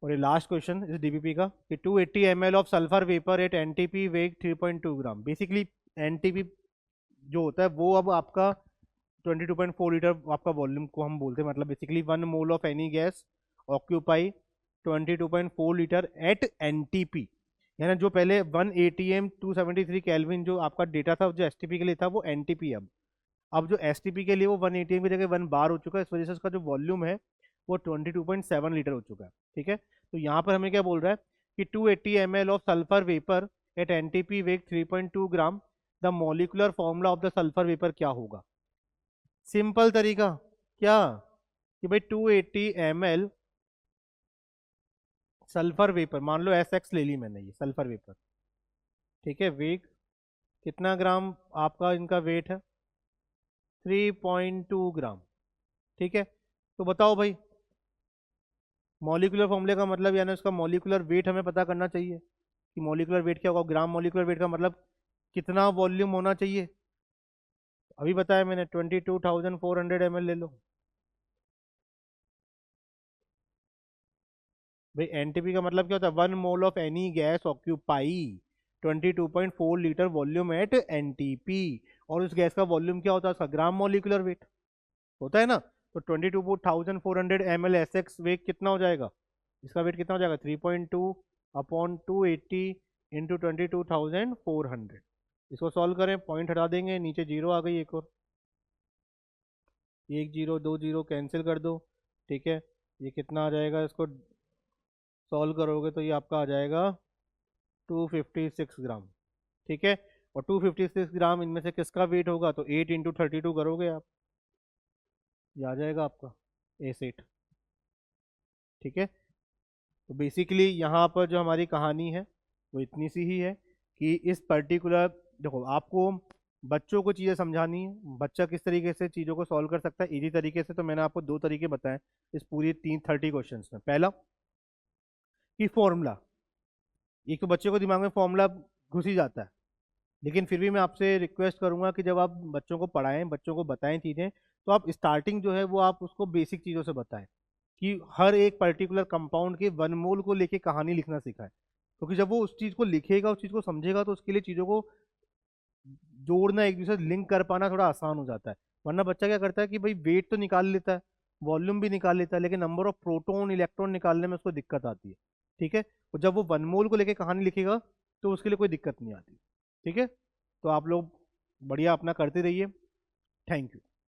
और ये last question इस डीबीपी का कि 280 ml of sulphur vapour at NTP weighs 3.2 gram. Basically NTP जो होता है वो अब आपका 22.4 लीटर आपका वॉल्यूम को हम बोलते हैं, मतलब basically 1 mole of any gas occupy 22.4 litre at NTP. यानी जो पहले 1 atm 273 केल्विन जो आपका डेटा था जो एसटीपी के लिए था वो एनटीपी। अब जो एसटीपी के लिए वो 1 atm की जगह 1 बार हो चुका है, इस वजह से उसका जो वॉल्यूम है वो 22.7 लीटर हो चुका है। ठीक है, तो यहाँ पर हमें क्या बोल रहा है कि 280 ml of sulphur vapour at NTP weighs 3.2 gram, the molecular formula of the sulphur vapour क्या होगा। सिंपल तरीका क्या कि भाई 280 ml सल्फर वेपर, मान लो एस एक्स ले ली मैंने, ये सल्फर वेपर, ठीक है, वेग कितना ग्राम आपका इनका वेट है 3.2 ग्राम। ठीक है, तो बताओ भाई मॉलिकुलर फॉर्मूले का मतलब यानी उसका मॉलिकुलर वेट हमें पता करना चाहिए कि मॉलिकुलर वेट क्या होगा। ग्राम मॉलिकुलर वेट का मतलब कितना वॉल्यूम होना चाहिए, अभी बताया मैंने 22,400 ml ले लो। भाई एनटीपी का मतलब क्या होता है 1 mole of any gas occupy 22.4 litre volume at NTP. और उस गैस का वॉल्यूम क्या होता है उसका ग्राम मॉलिकुलर वेट होता है ना। तो 22,400 ml एस एक्स वेट कितना हो जाएगा, इसका वेट कितना हो जाएगा 3.2 अपॉन 280 इंटू 22,400। इसको सॉल्व करें, पॉइंट हटा देंगे, नीचे जीरो आ गई एक और, एक जीरो दो जीरो कैंसिल कर दो। ठीक है, ये कितना आ जाएगा, इसको सॉल्व करोगे तो ये आपका आ जाएगा 256 ग्राम। ठीक है, और 256 ग्राम इनमें से किसका वेट होगा, तो 8 इंटू 32 करोगे आप, ये आ जाएगा आपका A8। ठीक है, तो बेसिकली यहाँ पर जो हमारी कहानी है वो इतनी सी ही है कि इस पर्टिकुलर, देखो आपको बच्चों को चीज़ें समझानी है, बच्चा किस तरीके से चीज़ों को सॉल्व कर सकता है इजी तरीके से। तो मैंने आपको दो तरीके बताए इस पूरी 30 क्वेश्चन में। पहला कि फॉर्मूला, एक तो बच्चे को दिमाग में फॉर्मूला घुस ही जाता है, लेकिन फिर भी मैं आपसे रिक्वेस्ट करूंगा कि जब आप बच्चों को पढ़ाएं, बच्चों को बताएं चीज़ें, तो आप स्टार्टिंग जो है वो आप उसको बेसिक चीज़ों से बताएं कि हर एक पर्टिकुलर कंपाउंड के 1 मोल को लेके कहानी लिखना सिखाएं। क्योंकि जब वो उस चीज़ को लिखेगा, उस चीज़ को समझेगा, तो उसके लिए चीज़ों को जोड़ना, एक दूसरे से लिंक कर पाना थोड़ा आसान हो जाता है। वरना बच्चा क्या करता है कि भाई वेट तो निकाल लेता है, वॉल्यूम भी निकाल लेता है, लेकिन नंबर ऑफ प्रोटॉन इलेक्ट्रॉन निकालने में उसको दिक्कत आती है। ठीक है, और जब वो 1 मोल को लेके कहानी लिखेगा तो उसके लिए कोई दिक्कत नहीं आती। ठीक है, तो आप लोग बढ़िया अपना करते रहिए। Thank you.